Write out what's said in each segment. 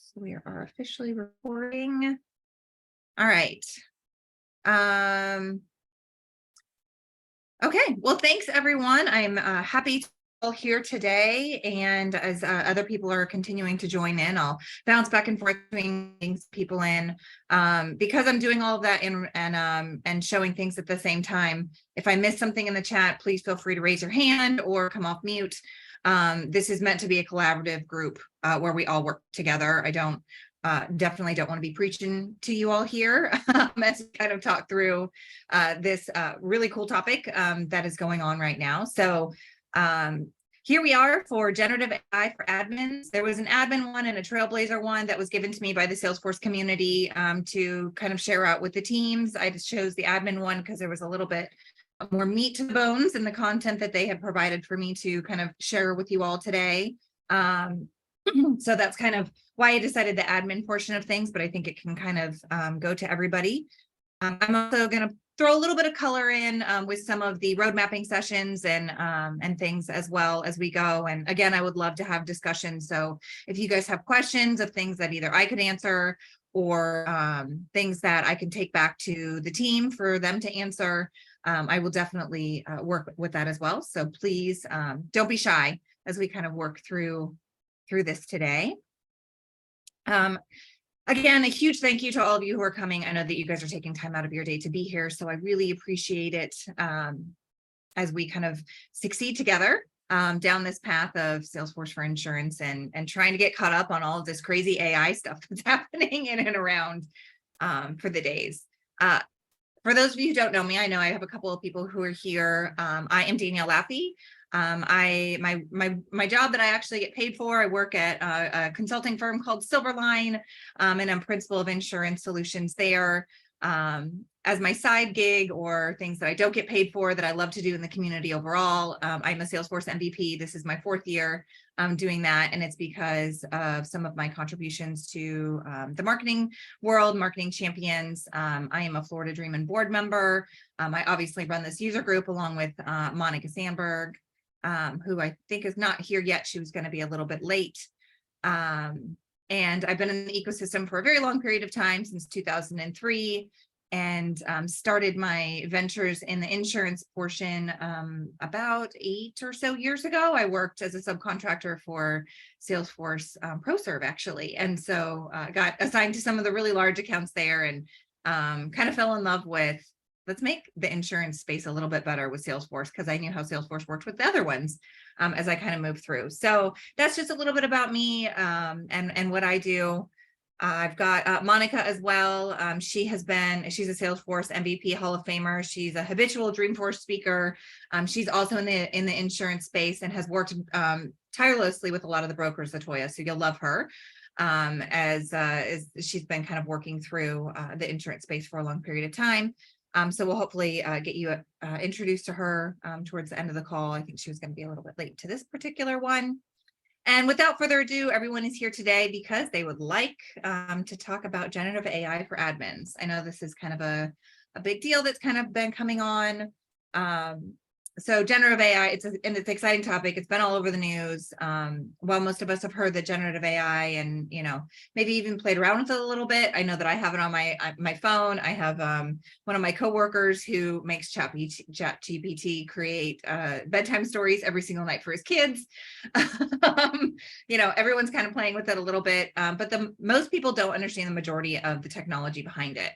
So we are officially recording. All right. Okay. Well, thanks everyone. I'm happy to be all here today. And as other people are continuing to join in, I'll bounce back and forth between people in because I'm doing all of that and showing things at the same time. If I miss something in the chat, please feel free to raise your hand or come off mute. This is meant to be a collaborative group where we all work together. I definitely don't want to be preaching to you all here as we kind of talk through this really cool topic that is going on right now. So here we are for generative AI for admins. There was an admin one and a Trailblazer one that was given to me by the Salesforce community to kind of share out with the teams. I just chose the admin one because there was a little bit more meat to the bones in the content that they have provided for me to kind of share with you all today. So that's kind of why I decided the admin portion of things, but I think it can kind of go to everybody. I'm also going to throw a little bit of color in with some of the road mapping sessions and things as well as we go. And again, I would love to have discussions. So if you guys have questions of things that either I could answer or things that I can take back to the team for them to answer, I will definitely work with that as well. So please don't be shy as we kind of work through this today. Again, a huge thank you to all of you who are coming. I know that you guys are taking time out of your day to be here, so I really appreciate it as we kind of succeed together down this path of Salesforce for insurance and trying to get caught up on all of this crazy AI stuff that's happening in and around for the days. For those of you who don't know me, I know I have a couple of people who are here. I am Danielle Laffey. My job that I actually get paid for, I work at a consulting firm called Silverline, and I'm principal of insurance solutions there. As my side gig or things that I don't get paid for that I love to do in the community overall, I'm a Salesforce MVP. This is my 4th year doing that, and it's because of some of my contributions to the marketing world, marketing champions. I am a Florida Dreamin' board member. I obviously run this user group along with Monica Sandberg, who I think is not here yet. She was going to be a little bit late. And I've been in the ecosystem for a very long period of time, since 2003, and started my ventures in the insurance portion about 8 or so years ago. I worked as a subcontractor for Salesforce ProServe, actually. And so got assigned to some of the really large accounts there and kind of fell in love with, let's make the insurance space a little bit better with Salesforce, because I knew how Salesforce worked with the other ones as I kind of moved through. So that's just a little bit about me and what I do. I've got Monica as well. She's a Salesforce MVP Hall of Famer. She's a habitual Dreamforce speaker. She's also in the insurance space and has worked tirelessly with a lot of the brokers, Latoya. So you'll love her. As she's been kind of working through the insurance space for a long period of time. So we'll hopefully get you introduced to her towards the end of the call. I think she was going to be a little bit late to this particular one. And without further ado, everyone is here today because they would like to talk about generative AI for admins. I know this is kind of a big deal that's kind of been coming on. So generative AI, it's an exciting topic. It's been all over the news. While most of us have heard that generative AI and, maybe even played around with it a little bit. I know that I have it on my phone. I have one of my coworkers who makes ChatGPT create bedtime stories every single night for his kids. Everyone's kind of playing with it a little bit, but most people don't understand the majority of the technology behind it.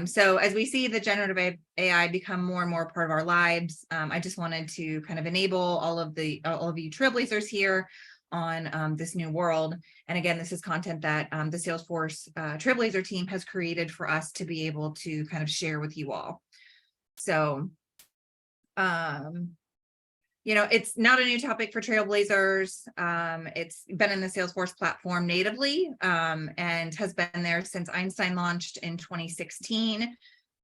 So as we see the generative AI become more and more part of our lives, I just wanted to kind of enable all of you Trailblazers here on this new world. And again, this is content that the Salesforce Trailblazer team has created for us to be able to kind of share with you all. So, it's not a new topic for Trailblazers. It's been in the Salesforce platform natively and has been there since Einstein launched in 2016.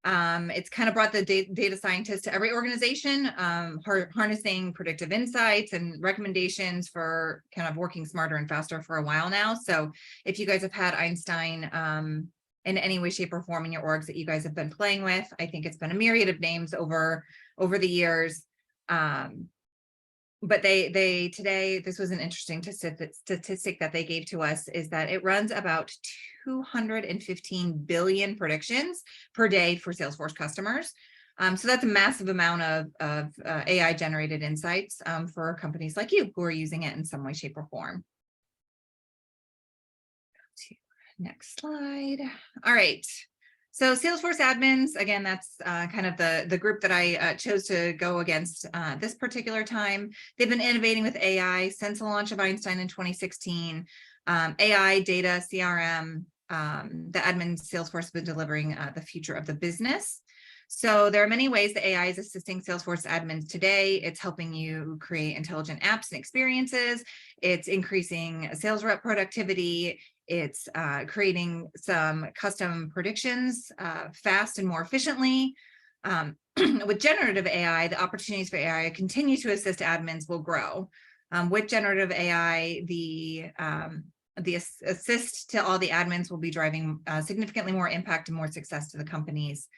It's kind of brought the data scientists to every organization, harnessing predictive insights and recommendations for kind of working smarter and faster for a while now. So if you guys have had Einstein in any way, shape, or form in your orgs that you guys have been playing with, I think it's been a myriad of names over the years. but they today, this was an interesting statistic that they gave to us, is that it runs about 215 billion predictions per day for Salesforce customers. So that's a massive amount of AI generated insights for companies like you who are using it in some way, shape, or form. Next slide. All right. So Salesforce admins, again, that's kind of the group that I chose to go against this particular time. They've been innovating with AI since the launch of Einstein in 2016. AI, data, CRM, the admin Salesforce has been delivering the future of the business. So there are many ways that AI is assisting Salesforce admins today. It's helping you create intelligent apps and experiences. It's increasing sales rep productivity. It's creating some custom predictions fast and more efficiently. With generative AI, the opportunities for AI continue to assist admins will grow. With generative AI, the assist to all the admins will be driving significantly more impact and more success to the companies.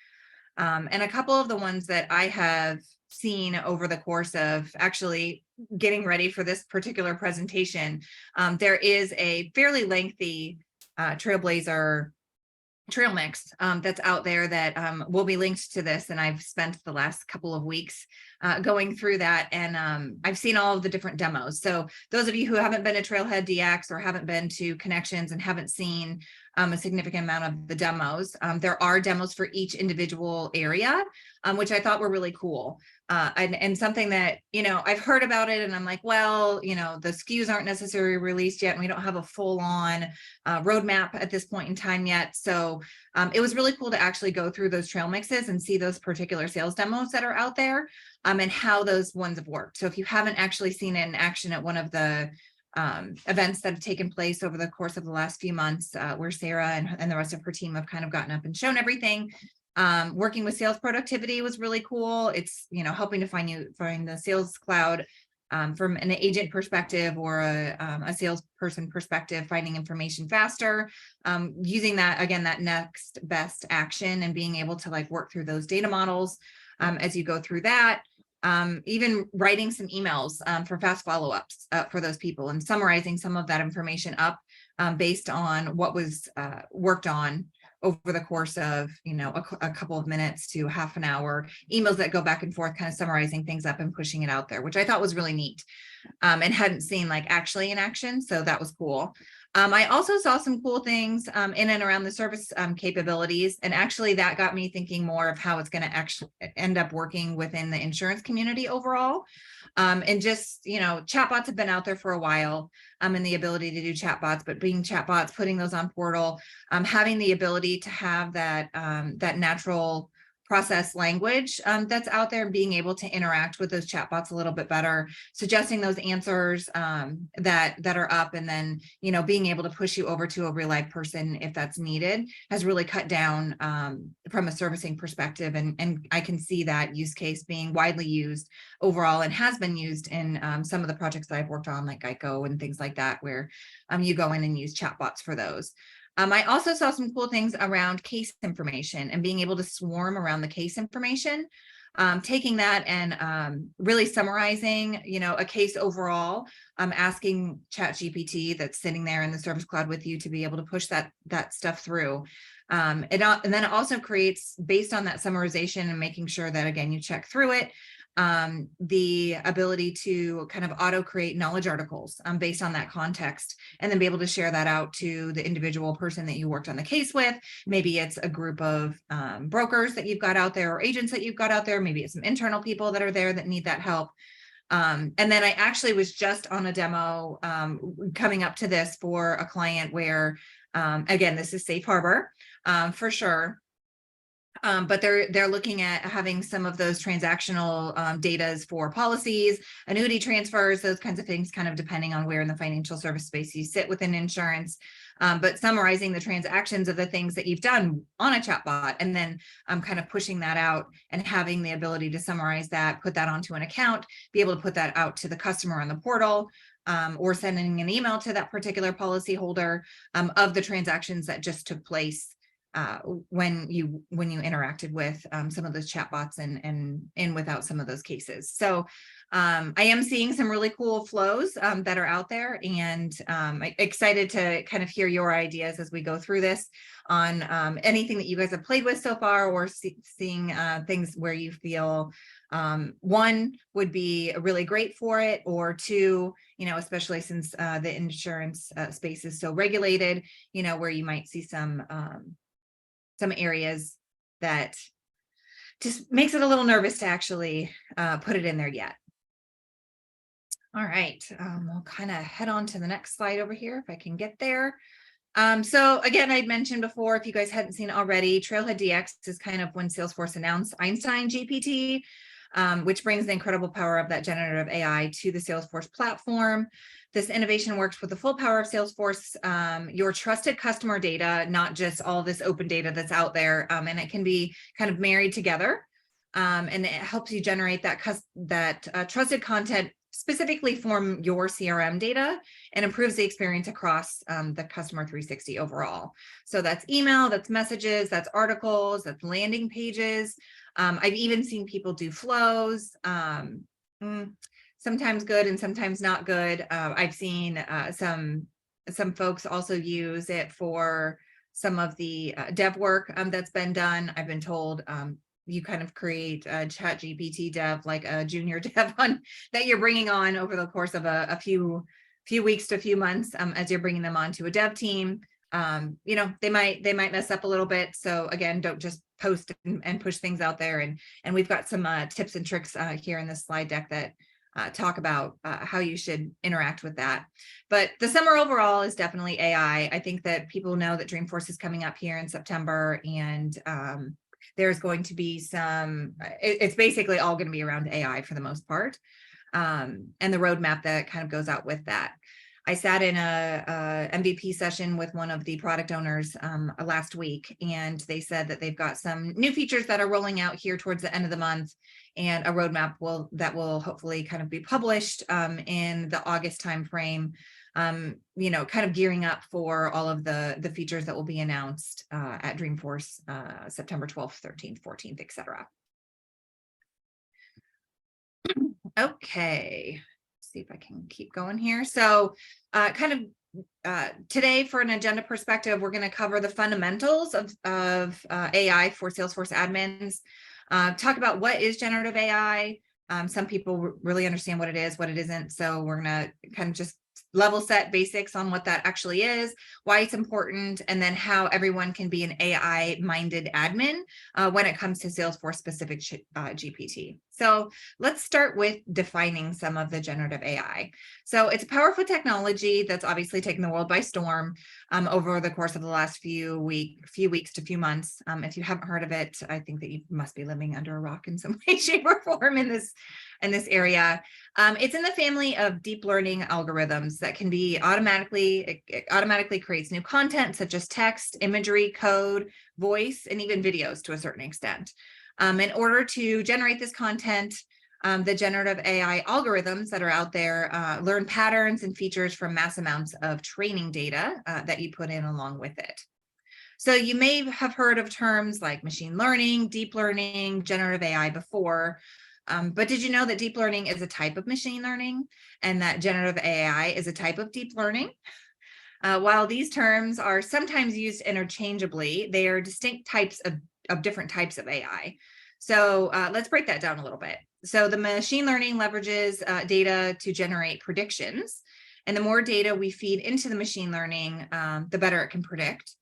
And a couple of the ones that I have seen over the course of actually getting ready for this particular presentation, there is a fairly lengthy Trailblazer trail mix that's out there that will be linked to this. And I've spent the last couple of weeks going through that, and I've seen all of the different demos. So those of you who haven't been to Trailhead DX or haven't been to Connections and haven't seen a significant amount of the demos, there are demos for each individual area, which I thought were really cool. And something that, I've heard about it and I'm like, well, the SKUs aren't necessarily released yet, and we don't have a full on roadmap at this point in time yet. So it was really cool to actually go through those trail mixes and see those particular sales demos that are out there, and how those ones have worked. So if you haven't actually seen it in action at one of the events that have taken place over the course of the last few months, where Sarah and the rest of her team have kind of gotten up and shown everything. Working with sales productivity was really cool. It's, helping to find the Sales Cloud from an agent perspective or a salesperson perspective, finding information faster, using that, again, that next best action and being able to work through those data models as you go through that. Even writing some emails for fast follow-ups for those people and summarizing some of that information up based on what was worked on over the course of, a couple of minutes to half an hour, emails that go back and forth, kind of summarizing things up and pushing it out there, which I thought was really neat, and hadn't seen actually in action. So that was cool. I also saw some cool things in and around the service capabilities. And actually that got me thinking more of how it's going to actually end up working within the insurance community overall. And just, chatbots have been out there for a while, and the ability to do chatbots, but being chatbots, putting those on portal, having the ability to have that, that natural process language that's out there, and being able to interact with those chatbots a little bit better, suggesting those answers that are up, and then being able to push you over to a real live person if that's needed, has really cut down from a servicing perspective. And I can see that use case being widely used overall, and has been used in some of the projects that I've worked on, like Geico and things like that, where you go in and use chatbots for those. I also saw some cool things around case information and being able to swarm around the case information, taking that and really summarizing, a case overall, asking ChatGPT that's sitting there in the Service Cloud with you to be able to push that stuff through. And then it also creates, based on that summarization and making sure that, again, you check through it, the ability to kind of auto create knowledge articles based on that context, and then be able to share that out to the individual person that you worked on the case with. Maybe it's a group of brokers that you've got out there, or agents that you've got out there. Maybe it's some internal people that are there that need that help. And then I actually was just on a demo coming up to this for a client where, again, this is safe harbor for sure. But they're looking at having some of those transactional datas for policies, annuity transfers, those kinds of things, kind of depending on where in the financial service space you sit within insurance, but summarizing the transactions of the things that you've done on a chatbot, and then kind of pushing that out and having the ability to summarize that, put that onto an account, be able to put that out to the customer on the portal, or sending an email to that particular policy holder of the transactions that just took place when you interacted with some of those chatbots and without some of those cases. So I am seeing some really cool flows that are out there, and excited to kind of hear your ideas as we go through this on anything that you guys have played with so far, or seeing things where you feel one would be really great for it, or two, especially since the insurance space is so regulated, where you might see some areas that just makes it a little nervous to actually put it in there yet. All right, we'll kind of head on to the next slide over here if I can get there. So again, I'd mentioned before, if you guys hadn't seen already, Trailhead DX is kind of when Salesforce announced Einstein GPT, which brings the incredible power of that generative AI to the Salesforce platform. This innovation works with the full power of Salesforce, your trusted customer data, not just all this open data that's out there, and it can be kind of married together, and it helps you generate that trusted content specifically from your CRM data, and improves the experience across the customer 360 overall. So that's email, that's messages, that's articles, that's landing pages. I've even seen people do flows, sometimes good and sometimes not good. I've seen some folks also use it for some of the dev work that's been done. I've been told you kind of create a chat GPT dev, like a junior dev that you're bringing on over the course of a few weeks to a few months as you're bringing them onto a dev team. They might mess up a little bit. So again, don't just post and push things out there. And we've got some tips and tricks here in this slide deck that talk about how you should interact with that. But the summer overall is definitely AI. I think that people know that Dreamforce is coming up here in September, and there's going to be it's basically all going to be around AI for the most part, and the roadmap that kind of goes out with that. I sat in a MVP session with one of the product owners last week, and they said that they've got some new features that are rolling out here towards the end of the month, and a roadmap that will hopefully kind of be published in the August timeframe. Kind of gearing up for all of the features that will be announced at Dreamforce September 12th, 13th, 14th, etc. Okay, let's see if I can keep going here. So today, for an agenda perspective, we're going to cover the fundamentals of AI for Salesforce admins, talk about what is generative AI. Some people really understand what it is, what it isn't. So we're going to kind of just level set basics on what that actually is, why it's important, and then how everyone can be an AI-minded admin when it comes to Salesforce specific GPT. So let's start with defining some of the generative AI. So it's a powerful technology that's obviously taken the world by storm over the course of the last few weeks to few months. If you haven't heard of it, I think that you must be living under a rock in some way, shape, or form in this area. It's in the family of deep learning algorithms that can be it automatically creates new content such as text, imagery, code, voice, and even videos to a certain extent. In order to generate this content, the generative AI algorithms that are out there learn patterns and features from mass amounts of training data that you put in along with it. So you may have heard of terms like machine learning, deep learning, generative AI before, but did you know that deep learning is a type of machine learning and that generative AI is a type of deep learning? While these terms are sometimes used interchangeably, they are distinct types of different types of AI. So let's break that down a little bit. So the machine learning leverages data to generate predictions. And the more data we feed into the machine learning, the better it can predict.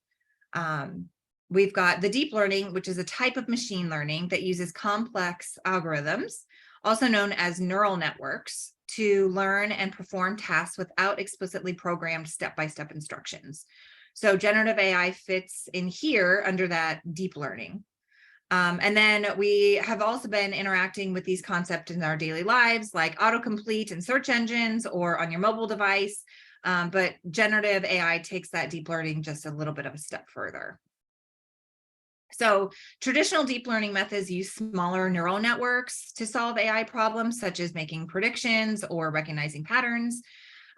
We've got the deep learning, which is a type of machine learning that uses complex algorithms, also known as neural networks, to learn and perform tasks without explicitly programmed step-by-step instructions. So generative AI fits in here under that deep learning. And then we have also been interacting with these concepts in our daily lives, like autocomplete in search engines or on your mobile device. But generative AI takes that deep learning just a little bit of a step further. So traditional deep learning methods use smaller neural networks to solve AI problems, such as making predictions or recognizing patterns.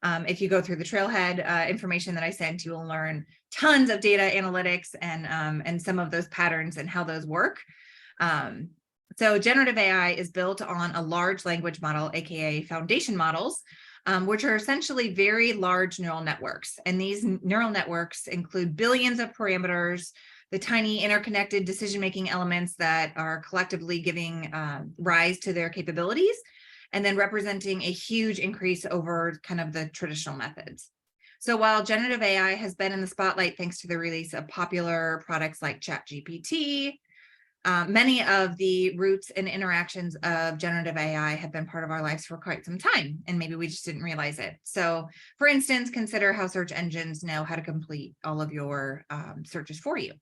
If you go through the Trailhead information that I sent, you will learn tons of data analytics and some of those patterns and how those work. So generative AI is built on a large language model, aka foundation models, which are essentially very large neural networks. And these neural networks include billions of parameters, the tiny interconnected decision-making elements that are collectively giving rise to their capabilities, and then representing a huge increase over kind of the traditional methods. So while generative AI has been in the spotlight thanks to the release of popular products like ChatGPT, many of the roots and interactions of generative AI have been part of our lives for quite some time, and maybe we just didn't realize it. So for instance, consider how search engines know how to complete all of your searches for you.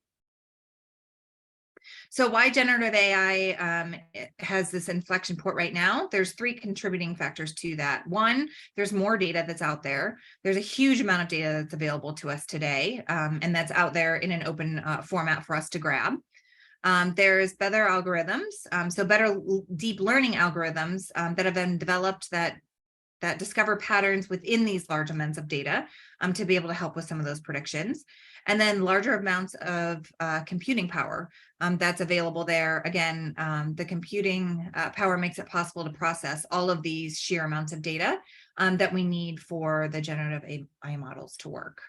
So why generative AI has this inflection point right now? There's three contributing factors to that. One, there's more data that's out there. There's a huge amount of data that's available to us today, and that's out there in an open format for us to grab. There's better algorithms, so better deep learning algorithms that have been developed that discover patterns within these large amounts of data to be able to help with some of those predictions. And then larger amounts of computing power that's available there. Again, the computing power makes it possible to process all of these sheer amounts of data that we need for the generative AI models to work.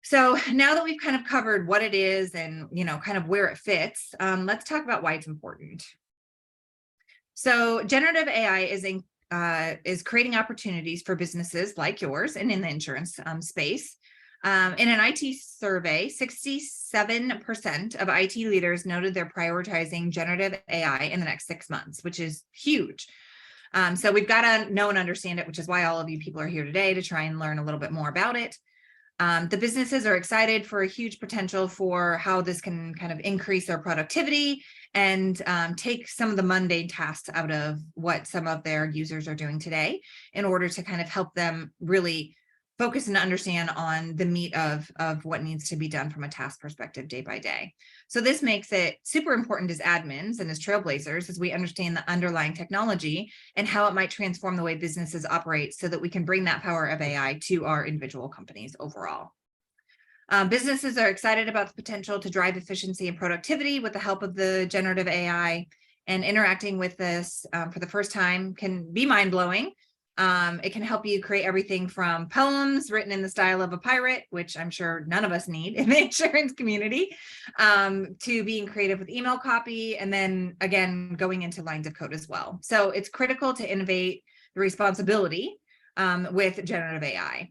So now that we've kind of covered what it is and, kind of where it fits, let's talk about why it's important. So generative AI is creating opportunities for businesses like yours and in the insurance space. In an IT survey, 67% of IT leaders noted they're prioritizing generative AI in the next 6 months, which is huge. So we've got to know and understand it, which is why all of you people are here today to try and learn a little bit more about it. The businesses are excited for a huge potential for how this can kind of increase their productivity and take some of the mundane tasks out of what some of their users are doing today in order to kind of help them really focus and understand on the meat of what needs to be done from a task perspective day by day. So this makes it super important as admins and as trailblazers as we understand the underlying technology and how it might transform the way businesses operate so that we can bring that power of AI to our individual companies overall. Businesses are excited about the potential to drive efficiency and productivity with the help of the generative AI, and interacting with this for the first time can be mind-blowing. It can help you create everything from poems written in the style of a pirate, which I'm sure none of us need in the insurance community, to being creative with email copy, and then again, going into lines of code as well. So it's critical to innovate the responsibility with generative AI.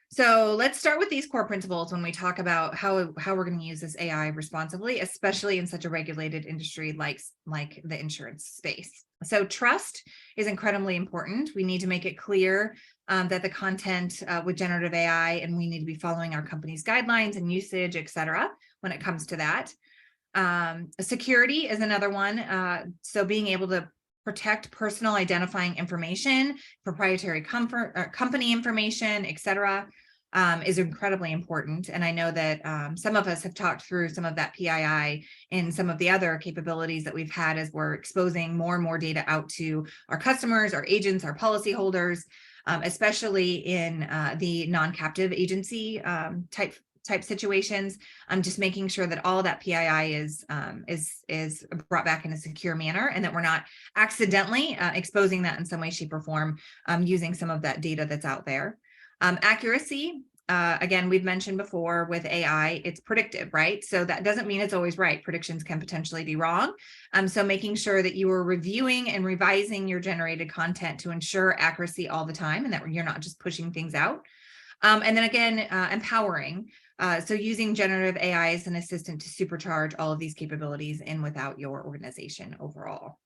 So let's start with these core principles when we talk about how we're going to use this AI responsibly, especially in such a regulated industry like the insurance space. So trust is incredibly important. We need to make it clear that the content with generative AI, and we need to be following our company's guidelines and usage, et cetera, when it comes to that. Security is another one. So being able to protect personal identifying information, proprietary company information, et cetera, is incredibly important. And I know that some of us have talked through some of that PII in some of the other capabilities that we've had as we're exposing more and more data out to our customers, our agents, our policyholders, especially in the non-captive agency type situations. I'm just making sure that all that PII is brought back in a secure manner, and that we're not accidentally exposing that in some way, shape, or form using some of that data that's out there. Accuracy, again, we've mentioned before with AI, it's predictive, right? So that doesn't mean it's always right. Predictions can potentially be wrong. So making sure that you are reviewing and revising your generated content to ensure accuracy all the time, and that you're not just pushing things out. And then again, empowering. So using generative AI as an assistant to supercharge all of these capabilities in without your organization overall.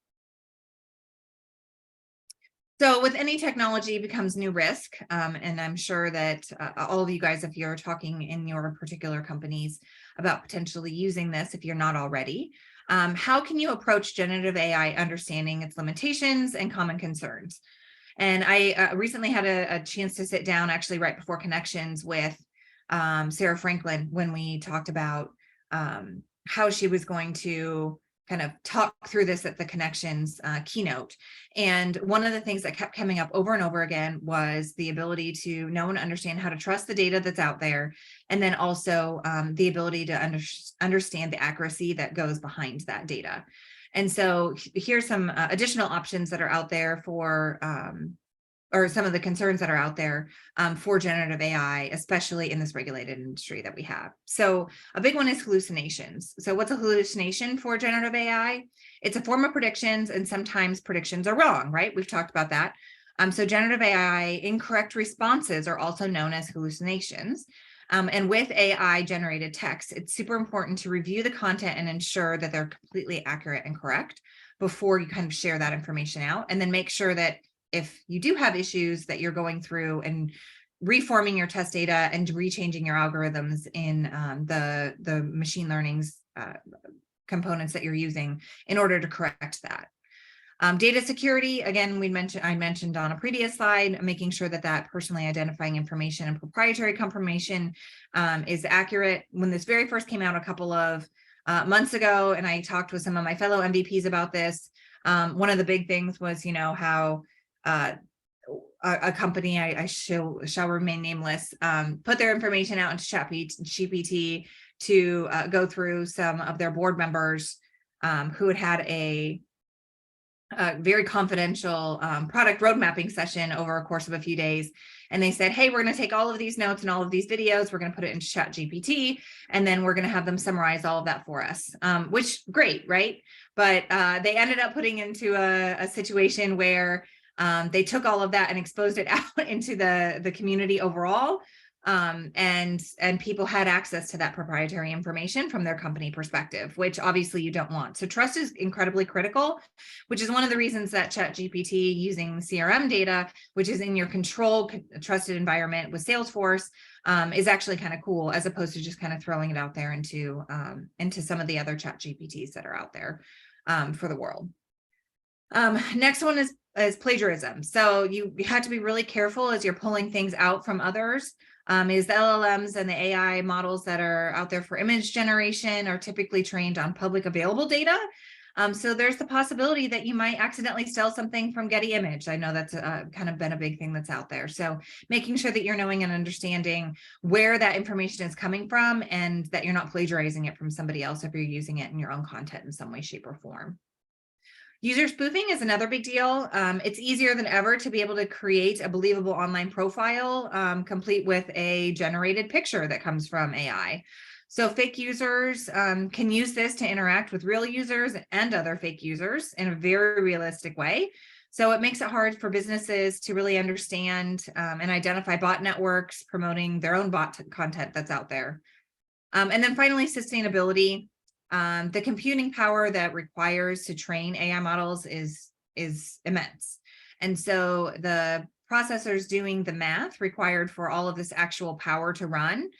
So with any technology becomes new risk, and I'm sure that all of you guys, if you're talking in your particular companies about potentially using this, if you're not already, how can you approach generative AI understanding its limitations and common concerns? And I recently had a chance to sit down actually right before Connections with Sarah Franklin when we talked about how she was going to kind of talk through this at the Connections keynote. And one of the things that kept coming up over and over again was the ability to know and understand how to trust the data that's out there. And then also the ability to understand the accuracy that goes behind that data. And so here's some additional options that are out there for, or some of the concerns that are out there for generative AI, especially in this regulated industry that we have. So a big one is hallucinations. So what's a hallucination for generative AI? It's a form of predictions, and sometimes predictions are wrong, right? We've talked about that. So generative AI incorrect responses are also known as hallucinations. And with AI generated text, it's super important to review the content and ensure that they're completely accurate and correct before you kind of share that information out, and then make sure that if you do have issues that you're going through and reforming your test data and rechanging your algorithms in the machine learning's components that you're using in order to correct that. Data security, again, I mentioned on a previous slide, making sure that that personally identifying information and proprietary information is accurate. When this very first came out a couple of months ago, and I talked with some of my fellow MVPs about this, one of the big things was, how a company, I shall remain nameless, put their information out into ChatGPT to go through some of their board members who had a very confidential product road mapping session over a course of a few days. And they said, hey, we're going to take all of these notes and all of these videos, we're going to put it into ChatGPT, and then we're going to have them summarize all of that for us, which great, right? But they ended up putting into a situation where they took all of that and exposed it out into the community overall. And people had access to that proprietary information from their company perspective, which obviously you don't want. So trust is incredibly critical, which is one of the reasons that ChatGPT, using CRM data, which is in your controlled, trusted environment with Salesforce, is actually kind of cool, as opposed to just kind of throwing it out there into some of the other ChatGPTs that are out there for the world. Next one is plagiarism. So you have to be really careful as you're pulling things out from others. Is the LLMs and the AI models that are out there for image generation are typically trained on public available data. So there's the possibility that you might accidentally steal something from Getty Image. I know that's kind of been a big thing that's out there. So making sure that you're knowing and understanding where that information is coming from, and that you're not plagiarizing it from somebody else if you're using it in your own content in some way, shape, or form. User spoofing is another big deal. It's easier than ever to be able to create a believable online profile, complete with a generated picture that comes from AI. So fake users can use this to interact with real users and other fake users in a very realistic way. So it makes it hard for businesses to really understand and identify bot networks promoting their own bot content that's out there. And then finally, sustainability. The computing power that requires to train AI models is immense. And so the processors doing the math required for all of this actual power to run,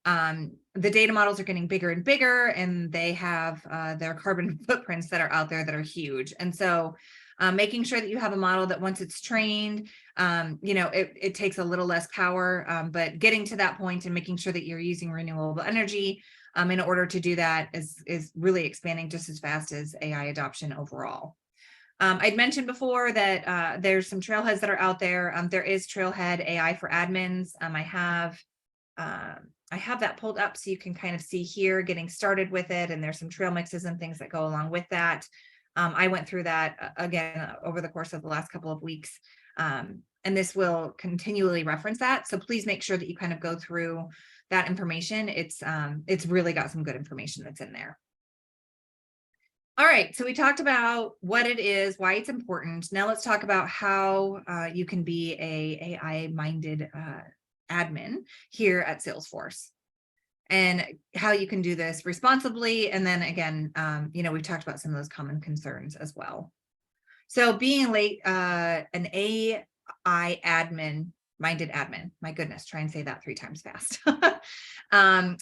the data models are getting bigger and bigger, and they have their carbon footprints that are out there that are huge. And so making sure that you have a model that once it's trained, it takes a little less power, but getting to that point and making sure that you're using renewable energy in order to do that is really expanding just as fast as AI adoption overall. I'd mentioned before that there's some trailheads that are out there. There is Trailhead AI for admins. I have that pulled up so you can kind of see here getting started with it, and there's some trail mixes and things that go along with that. I went through that again over the course of the last couple of weeks, and this will continually reference that. So please make sure that you kind of go through that information. It's really got some good information that's in there. All right, so we talked about what it is, why it's important. Now let's talk about how you can be a AI-minded admin here at Salesforce, and how you can do this responsibly. And then again, we've talked about some of those common concerns as well. So being an AI minded admin, my goodness, try and say that 3 times fast.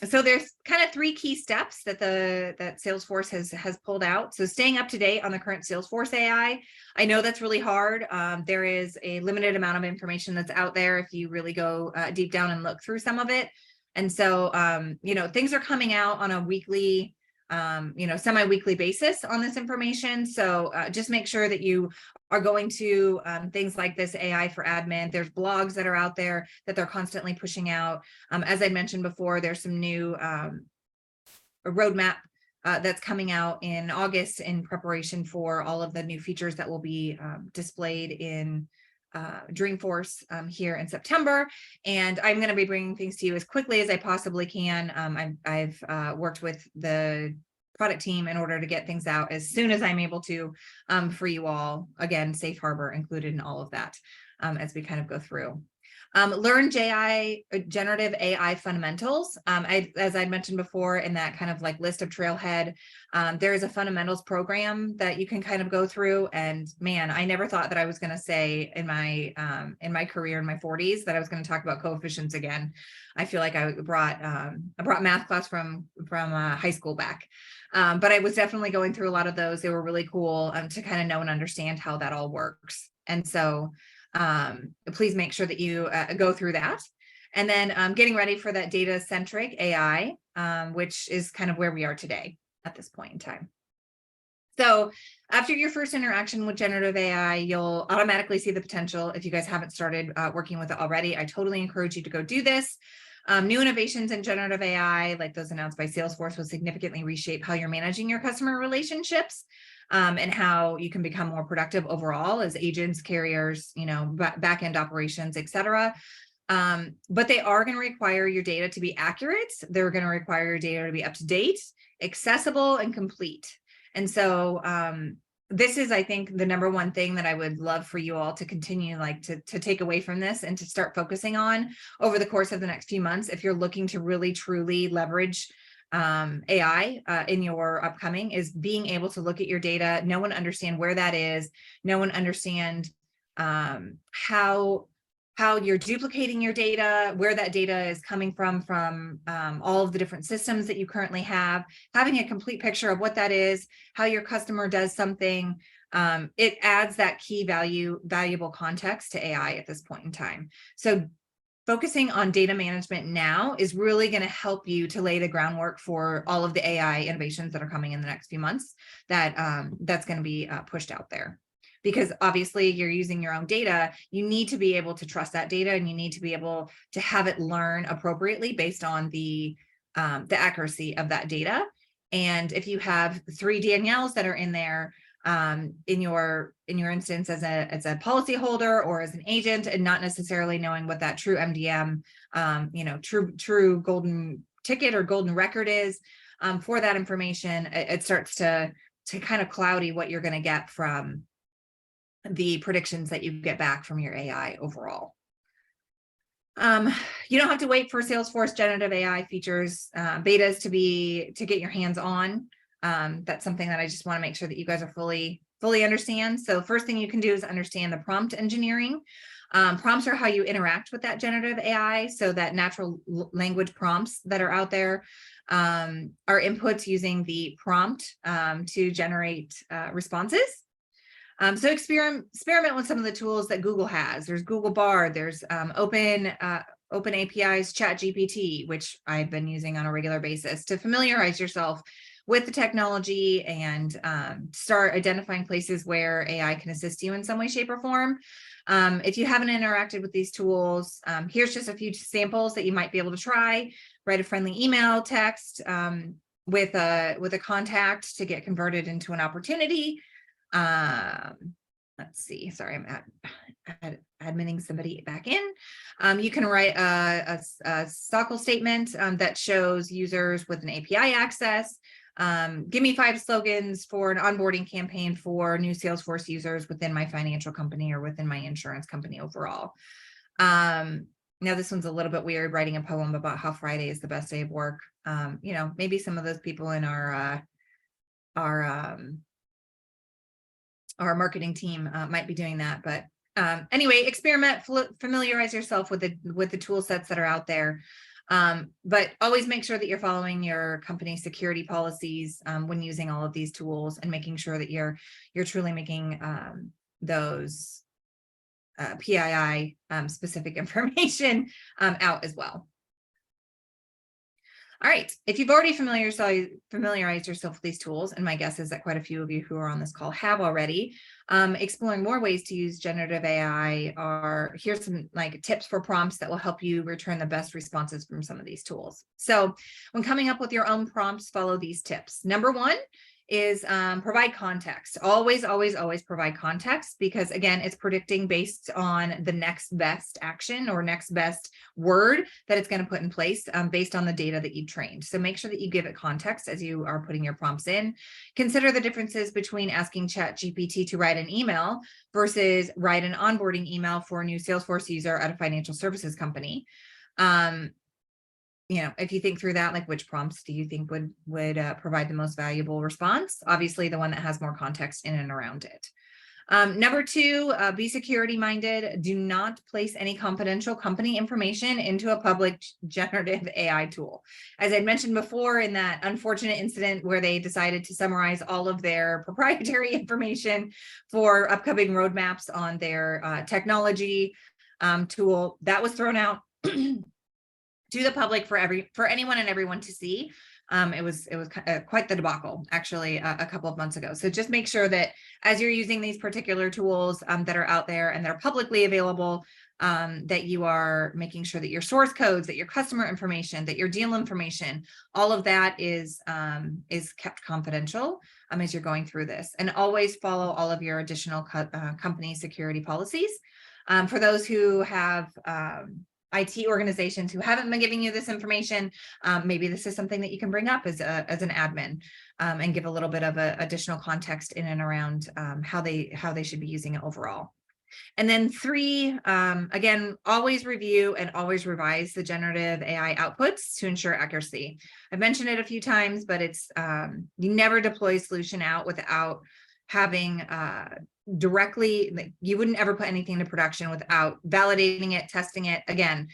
So there's kind of 3 key steps that Salesforce has pulled out. So staying up to date on the current Salesforce AI. I know that's really hard. There is a limited amount of information that's out there if you really go deep down and look through some of it. And so, things are coming out on a weekly semi-weekly basis on this information. So just make sure that you are going to things like this AI for Admin. There's blogs that are out there that they're constantly pushing out. As I mentioned before, there's some new a roadmap that's coming out in August in preparation for all of the new features that will be displayed in Dreamforce here in September. And I'm going to be bringing things to you as quickly as I possibly can. I've worked with the product team in order to get things out as soon as I'm able to for you all. Again, safe harbor included in all of that as we kind of go through. Learn generative AI fundamentals. As I mentioned before in that kind of like list of Trailhead, there is a fundamentals program that you can kind of go through. And man, I never thought that I was going to say in my career in my 40s that I was going to talk about coefficients again. I feel like I brought math class from high school back. But I was definitely going through a lot of those. They were really cool to kind of know and understand how that all works. And so please make sure that you go through that. And then getting ready for that data-centric AI, which is kind of where we are today at this point in time. So after your first interaction with generative AI, you'll automatically see the potential. If you guys haven't started working with it already, I totally encourage you to go do this. New innovations in generative AI, like those announced by Salesforce, will significantly reshape how you're managing your customer relationships. And how you can become more productive overall as agents, carriers, back-end operations, et cetera. But they are going to require your data to be accurate. They're going to require your data to be up to date, accessible, and complete. And so this is, I think, the number one thing that I would love for you all to continue to take away from this and to start focusing on over the course of the next few months. If you're looking to really, truly leverage AI in your upcoming, is being able to look at your data, know and understand where that is, know and understand how you're duplicating your data, where that data is coming from all of the different systems that you currently have, having a complete picture of what that is, how your customer does something. It adds that key valuable context to AI at this point in time. So focusing on data management now is really going to help you to lay the groundwork for all of the AI innovations that are coming in the next few months that's going to be pushed out there. Because obviously you're using your own data, you need to be able to trust that data, and you need to be able to have it learn appropriately based on the accuracy of that data. And if you have 3 Danielles that are in there, in your instance as a policyholder or as an agent, and not necessarily knowing what that true MDM, true golden ticket or golden record is for that information, it starts to kind of cloudy what you're going to get from the predictions that you get back from your AI overall. You don't have to wait for Salesforce generative AI features, betas to get your hands on. That's something that I just want to make sure that you guys are fully understand. So first thing you can do is understand the prompt engineering. Prompts are how you interact with that generative AI. So that natural language prompts that are out there are inputs using the prompt to generate responses. So experiment with some of the tools that Google has. There's Google Bard, there's Open API's ChatGPT, which I've been using on a regular basis to familiarize yourself with the technology and start identifying places where AI can assist you in some way, shape, or form. If you haven't interacted with these tools, here's just a few samples that you might be able to try. Write a friendly email, text with a contact to get converted into an opportunity. Let's see, sorry, I'm admitting somebody back in. You can write a SOCL statement that shows users with an API access. Give me 5 slogans for an onboarding campaign for new Salesforce users within my financial company or within my insurance company overall. Now this one's a little bit weird, writing a poem about how Friday is the best day of work. Maybe some of those people in our marketing team might be doing that, but anyway, experiment, familiarize yourself with the tool sets that are out there. But always make sure that you're following your company security policies when using all of these tools, and making sure that you're truly making those PII specific information out as well. All right, if you've already familiarized yourself with these tools, and my guess is that quite a few of you who are on this call have already, exploring more ways to use generative AI here's some like tips for prompts that will help you return the best responses from some of these tools. So when coming up with your own prompts, follow these tips. Number one is provide context. Always provide context, because again, it's predicting based on the next best action or next best word that it's going to put in place based on the data that you trained. So make sure that you give it context as you are putting your prompts in. Consider the differences between asking ChatGPT to write an email versus write an onboarding email for a new Salesforce user at a financial services company. If you think through that, like which prompts do you think would provide the most valuable response? Obviously, the one that has more context in and around it. Number two, be security minded. Do not place any confidential company information into a public generative AI tool. As I mentioned before, in that unfortunate incident where they decided to summarize all of their proprietary information for upcoming roadmaps on their technology tool, that was thrown out to the public for anyone and everyone to see. It was quite the debacle, actually, a couple of months ago. So just make sure that as you're using these particular tools that are out there and that are publicly available, that you are making sure that your source codes, that your customer information, that your deal information, all of that is kept confidential as you're going through this. And always follow all of your additional company security policies. For those who have IT organizations who haven't been giving you this information, maybe this is something that you can bring up as an admin and give a little bit of additional context in and around how they should be using it overall. And then three, again, always review and always revise the generative AI outputs to ensure accuracy. I've mentioned it a few times, but it's you never deploy a solution out without having directly, you wouldn't ever put anything to production without validating it, testing it. Again,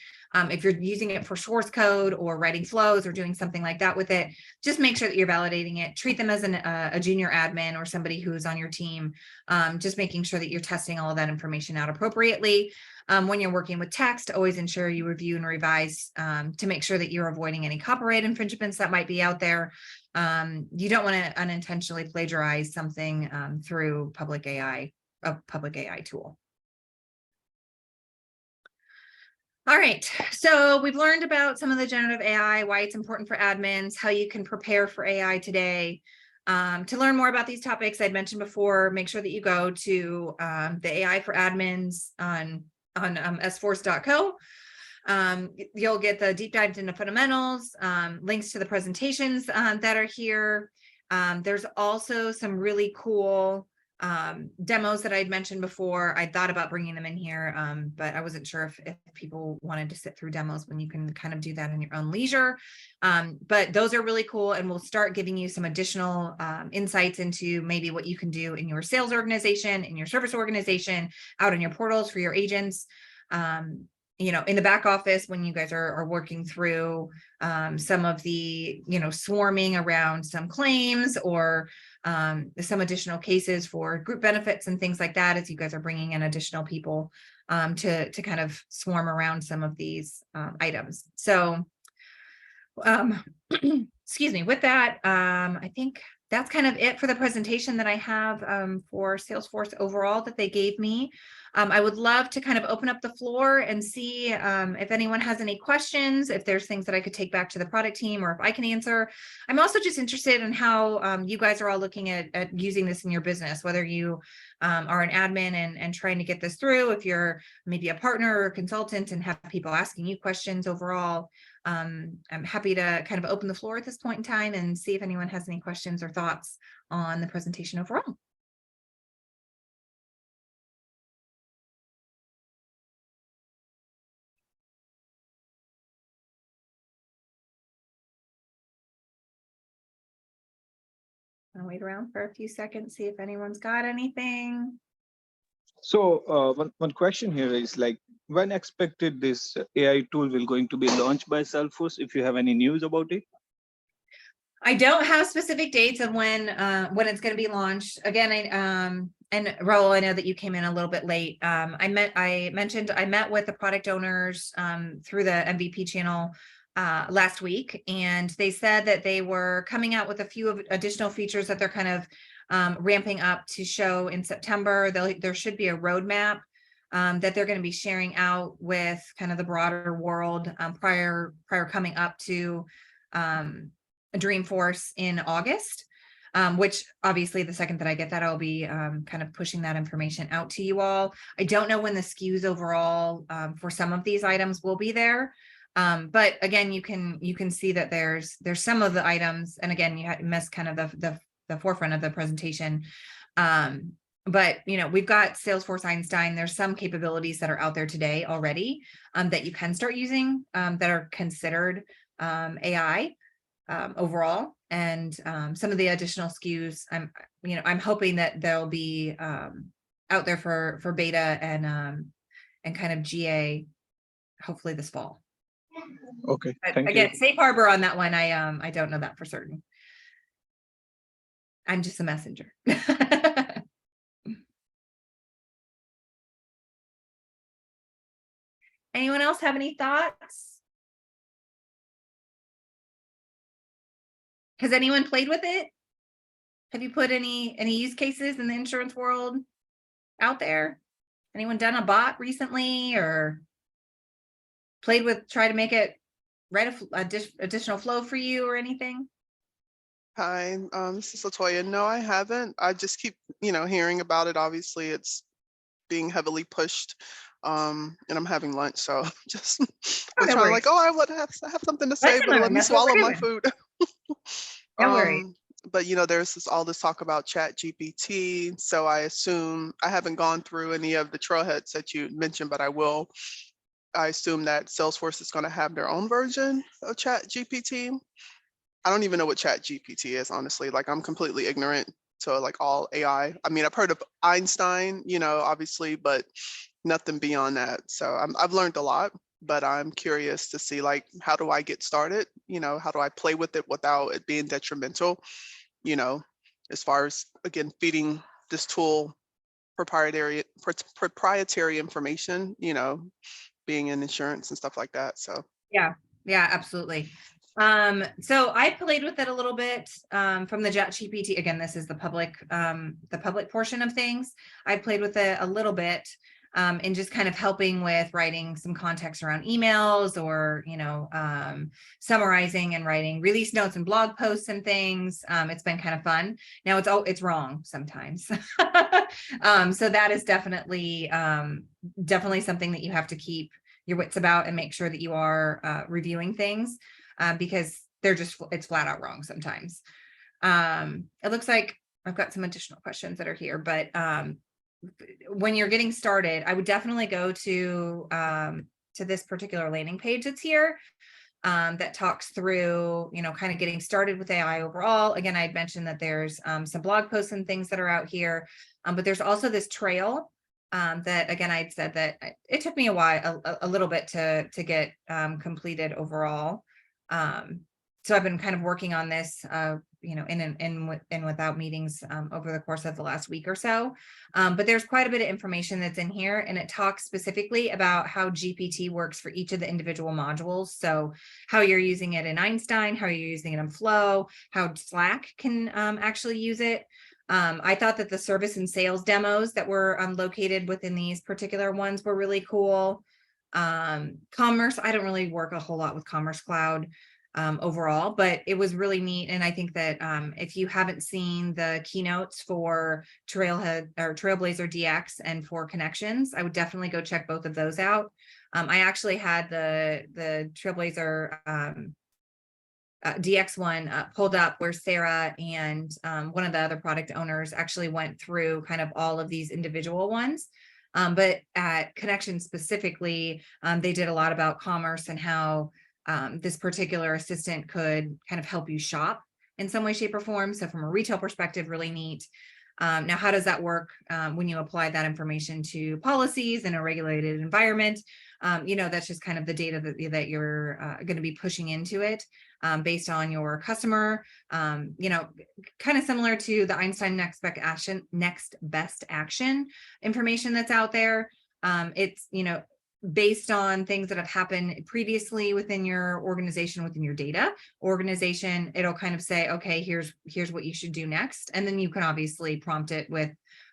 if you're using it for source code or writing flows or doing something like that with it, just make sure that you're validating it. Treat them as a junior admin or somebody who's on your team, just making sure that you're testing all of that information out appropriately. When you're working with text, always ensure you review and revise to make sure that you're avoiding any copyright infringements that might be out there. You don't want to unintentionally plagiarize something through a public AI tool. All right, so we've learned about some of the generative AI, why it's important for admins, how you can prepare for AI today. To learn more about these topics I'd mentioned before, make sure that you go to the AI for admins on sforce.co. You'll get the deep dives into fundamentals, links to the presentations that are here. There's also some really cool demos that I'd mentioned before. I thought about bringing them in here, but I wasn't sure if people wanted to sit through demos when you can kind of do that in your own leisure. But those are really cool, and we'll start giving you some additional insights into maybe what you can do in your sales organization, in your service organization, out in your portals for your agents. In the back office, when you guys are working through some of the, swarming around some claims or some additional cases for group benefits and things like that, as you guys are bringing in additional people to kind of swarm around some of these items. So, excuse me, with that, I think that's kind of it for the presentation that I have for Salesforce overall that they gave me. I would love to kind of open up the floor and see if anyone has any questions, if there's things that I could take back to the product team, or if I can answer. I'm also just interested in how you guys are all looking at using this in your business, whether you are an admin and trying to get this through, if you're maybe a partner or a consultant and have people asking you questions overall. I'm happy to kind of open the floor at this point in time and see if anyone has any questions or thoughts on the presentation overall. I'll wait around for a few seconds, see if anyone's got anything. So one question here is like, when expected this AI tool will going to be launched by Salesforce, if you have any news about it? I don't have specific dates of when it's going to be launched. Again, and Raul, I know that you came in a little bit late. I met with the product owners through the MVP channel last week, and they said that they were coming out with a few of additional features that they're kind of ramping up to show in September. There should be a roadmap that they're going to be sharing out with kind of the broader world prior coming up to Dreamforce in August. Which obviously the second that I get that, I'll be kind of pushing that information out to you all. I don't know when the SKUs overall for some of these items will be there. But again, you can see that there's some of the items, and again, you missed kind of the forefront of the presentation. But we've got Salesforce Einstein. There's some capabilities that are out there today already that you can start using that are considered AI overall. And some of the additional SKUs, I'm hoping that they'll be out there for beta and kind of GA, hopefully this fall. Okay, But thank again, you. safe harbor on that one. I don't know that for certain. I'm just a messenger. Anyone else have any thoughts? Has anyone played with it? Have you put any use cases in the insurance world out there? Anyone done a bot recently or try to make it write additional flow for you or anything? Hi, this is Latoya. No, I haven't. I just keep, hearing about it. Obviously, it's being heavily pushed, and I'm having lunch, so just was no trying to worries. I would have something to say, Lesson but let learned, me that's what swallow we're my doing. food. No worries. But there's all this talk about Chat GPT, so I assume I haven't gone through any of the trailheads that you mentioned, but I will. I assume that Salesforce is going to have their own version of Chat GPT. I don't even know what Chat GPT is, honestly. I'm completely ignorant to all AI. I mean, I've heard of Einstein, obviously, but nothing beyond that. So I've learned a lot, but I'm curious to see how do I get started? How do I play with it without it being detrimental? As far as, again, feeding this tool proprietary information, being in insurance and stuff like that. So Yeah, absolutely. So I played with it a little bit from the ChatGPT. Again, this is the public portion of things. I played with it a little bit and just kind of helping with writing some context around emails or, summarizing and writing release notes and blog posts and things. It's been kind of fun. Now it's wrong sometimes. So that is definitely something that you have to keep your wits about and make sure that you are reviewing things because it's flat out wrong sometimes. It looks like I've got some additional questions that are here, but when you're getting started, I would definitely go to this particular landing page that's here that talks through, kind of getting started with AI overall. Again, I'd mentioned that there's some blog posts and things that are out here, but there's also this trail that, again, I'd said that it took me a while, a little bit to get completed overall. So I've been kind of working on this, in and without meetings over the course of the last week or so. But there's quite a bit of information that's in here, and it talks specifically about how GPT works for each of the individual modules. So how you're using it in Einstein, how you're using it in Flow, how Slack can actually use it. I thought that the service and sales demos that were located within these particular ones were really cool. Commerce, I don't really work a whole lot with Commerce Cloud overall, but it was really neat. And I think that if you haven't seen the keynotes for Trailhead or Trailblazer DX and for Connections, I would definitely go check both of those out. I actually had the Trailblazer DX one pulled up where Sarah and one of the other product owners actually went through kind of all of these individual ones. But at Connections specifically, they did a lot about commerce and how this particular assistant could kind of help you shop in some way, shape, or form. So from a retail perspective, really neat. Now, how does that work when you apply that information to policies in a regulated environment? That's just kind of the data that you're going to be pushing into it based on your customer, kind of similar to the Einstein next best action information that's out there. It's, based on things that have happened previously within your organization, within your data organization, it'll kind of say, okay, here's what you should do next. And then you can obviously prompt it with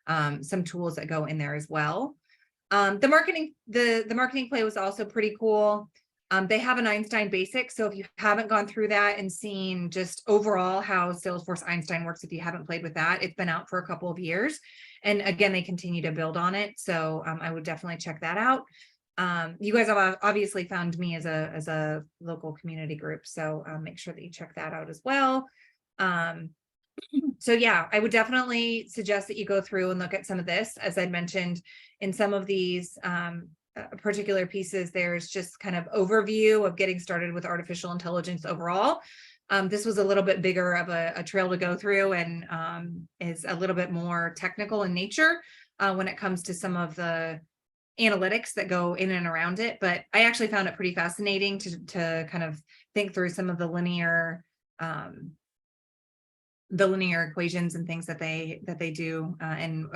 some tools that go in there as well. The marketing play was also pretty cool. They have an Einstein basic. So if you haven't gone through that and seen just overall how Salesforce Einstein works, if you haven't played with that, it's been out for a couple of years. And again, they continue to build on it. So I would definitely check that out. You guys have obviously found me as a local community group. So make sure that you check that out as well. So yeah, I would definitely suggest that you go through and look at some of this. As I mentioned, in some of these particular pieces, there's just kind of overview of getting started with artificial intelligence overall. This was a little bit bigger of a trail to go through and is a little bit more technical in nature when it comes to some of the analytics that go in and around it. But I actually found it pretty fascinating to kind of think through some of the linear equations and things that they do, and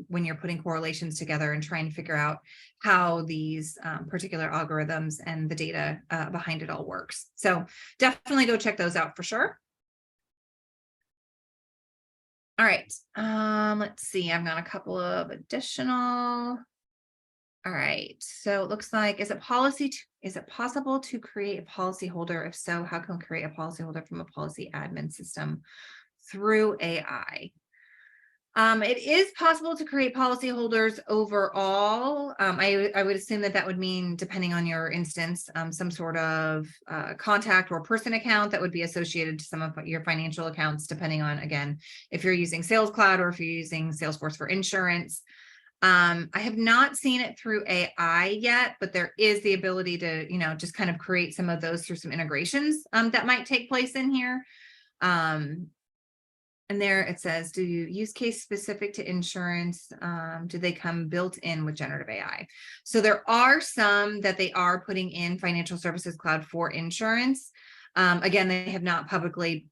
when you're putting correlations together and trying to figure out how these particular algorithms and the data behind it all works. So definitely go check those out for sure. All right, let's see. I've got a couple of additional. All right, so it looks like, is it possible to create a policy holder? If so, how can we create a policy holder from a policy admin system through AI? It is possible to create policy holders overall. I would assume that would mean, depending on your instance, some sort of contact or person account that would be associated to some of your financial accounts, depending on, again, if you're using Sales Cloud or if you're using Salesforce for insurance. I have not seen it through AI yet, but there is the ability to, just kind of create some of those through some integrations that might take place in here. And there it says, do you use case specific to insurance? Do they come built in with generative AI? So there are some that they are putting in Financial Services Cloud for insurance. Again, they have not publicly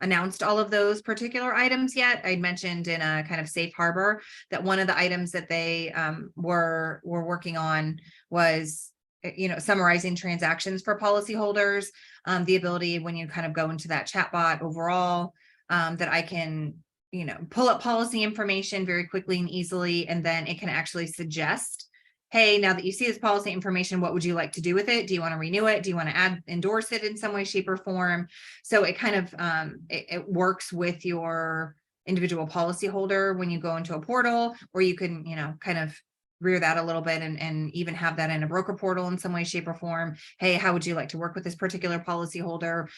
announced all of those particular items yet. I mentioned in a kind of safe harbor that one of the items that they were working on was, summarizing transactions for policyholders, the ability when you kind of go into that chatbot overall, that I can, pull up policy information very quickly and easily, and then it can actually suggest, hey, now that you see this policy information, what would you like to do with it? Do you want to renew it? Do you want to endorse it in some way, shape, or form? So it kind of, it works with your individual policy holder when you go into a portal, or you can, kind of rear that a little bit and even have that in a broker portal in some way, shape, or form. Hey, how would you like to work with this particular policy holder?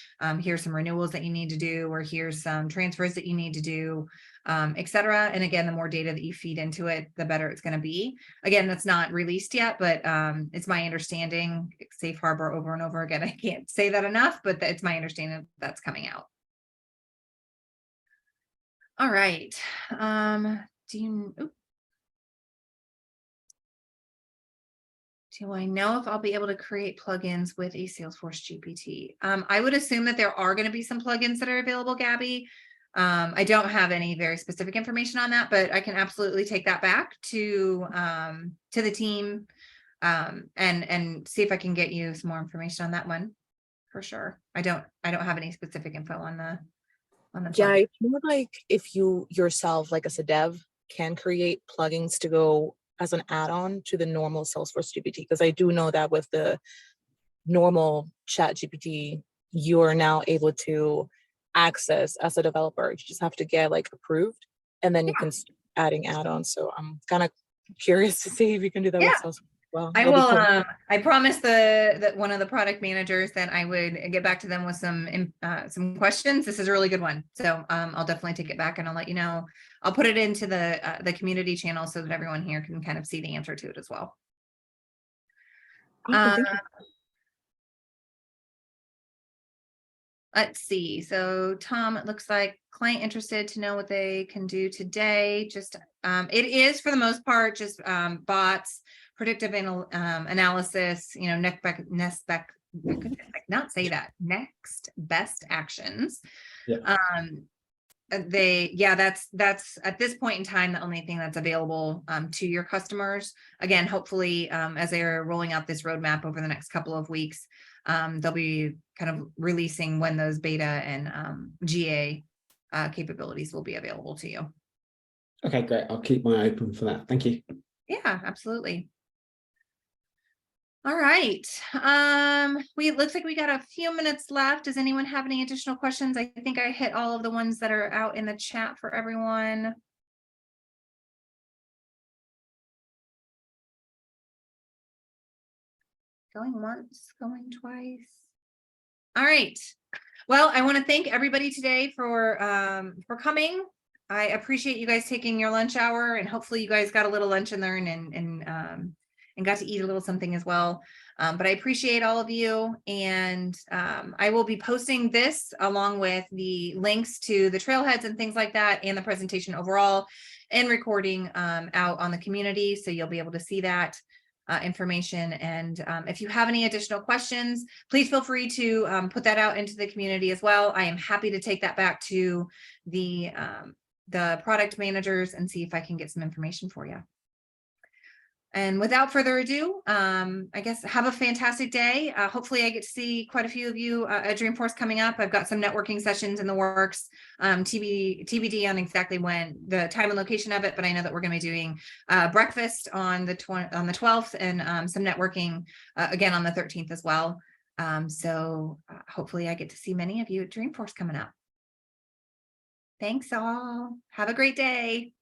Here's some renewals that you need to do, or here's some transfers that you need to do, et cetera. And again, the more data that you feed into it, the better it's going to be. Again, that's not released yet, but it's my understanding, safe harbor over and over again. I can't say that enough, but it's my understanding that's coming out. All right. Do I know if I'll be able to create plugins with a Salesforce GPT? I would assume that there are going to be some plugins that are available, Gabby. I don't have any very specific information on that, but I can absolutely take that back to the team and see if I can get you some more information on that one for sure. I don't have any specific info on the Yeah, plugin. I feel like if you yourself, like as a dev, can create plugins to go as an add-on to the normal Salesforce GPT, because I do know that with the normal chat GPT, you are now able to access as a developer. You just have to get like approved, and then you can start adding add-ons. So I'm kind of curious to see if you can do that with Salesforce as well. I That'd be will. cool. I promised that one of the product managers that I would get back to them with some questions. This is a really good one, so I'll definitely take it back and I'll let you know. I'll put it into the community channel so that everyone here can kind of see the answer to it as well. Awesome, thank you. Let's see. So Tom, it looks like client interested to know what they can do today. Just it is for the most part just bots, predictive analysis, next best actions. Yeah. That's at this point in time, the only thing that's available to your customers. Again, hopefully, as they're rolling out this roadmap over the next couple of weeks, they'll be kind of releasing when those beta and GA capabilities will be available to you. Okay, great. I'll keep my eye open for that. Thank you. Yeah, absolutely. All right. It looks like we got a few minutes left. Does anyone have any additional questions? I think I hit all of the ones that are out in the chat for everyone. Going once, going twice. All right. Well, I want to thank everybody today for coming. I appreciate you guys taking your lunch hour, and hopefully you guys got a little lunch and learn and got to eat a little something as well. But I appreciate all of you, and I will be posting this along with the links to the trailheads and things like that, and the presentation overall and recording out on the community, so you'll be able to see that information. And if you have any additional questions, please feel free to put that out into the community as well. I am happy to take that back to the product managers and see if I can get some information for you. And without further ado, I guess have a fantastic day. Hopefully I get to see quite a few of you at Dreamforce coming up. I've got some networking sessions in the works, TBD on exactly when, the time and location of it, but I know that we're going to be doing breakfast on the 12th and some networking again on the 13th as well. So hopefully I get to see many of you at Dreamforce coming up. Thanks all. Have a great day.